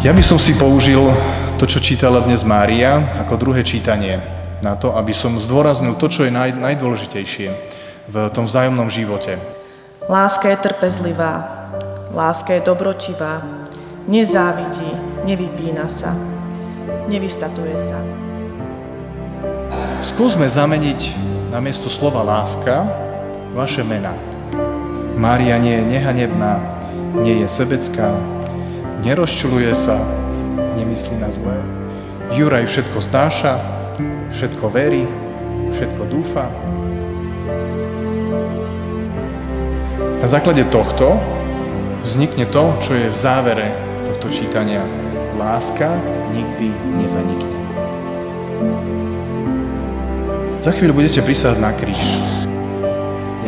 Ja by som si použil to, čo čítala dnes Mária, ako druhé čítanie na to, aby som zdôraznil to, čo je najdôležitejšie v tom vzájomnom živote. Láska je trpezlivá, láska je dobrotivá, nezávidí, nevypína sa, nevystatuje sa. Skúsme zameniť namiesto slova láska vaše mená. Mária nie je nehanebná, nie je sebecká, nerozčuľuje sa, nemyslí na zlé. Juraj všetko znáša, všetko verí, všetko dúfa. Na základe tohto vznikne to, čo je v závere tohto čítania. Láska nikdy nezanikne. Za chvíľu budete prisahať na kríž.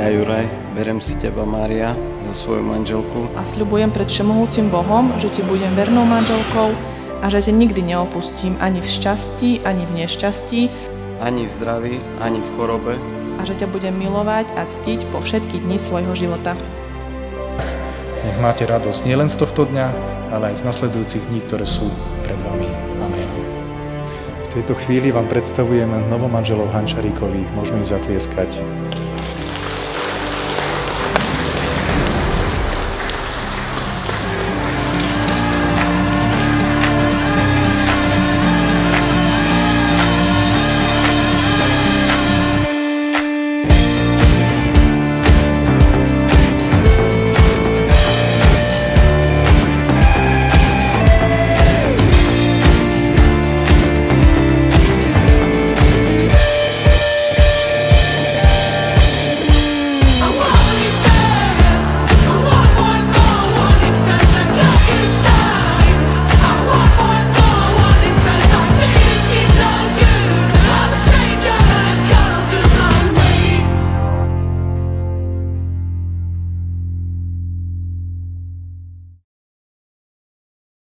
Ja, Juraj, berem si teba, Mária, za svoju manželku. A sľubujem pred všemohúcim Bohom, že ti budem vernou manželkou a že ťa nikdy neopustím ani v šťastí, ani v nešťastí. Ani v zdraví, ani v chorobe. A že ťa budem milovať a ctiť po všetky dni svojho života. Nech máte radosť nielen z tohto dňa, ale aj z nasledujúcich dní, ktoré sú pred vami. Amen. V tejto chvíli vám predstavujem novomanželov Hančaríkových. Môžeme im zatlieskať.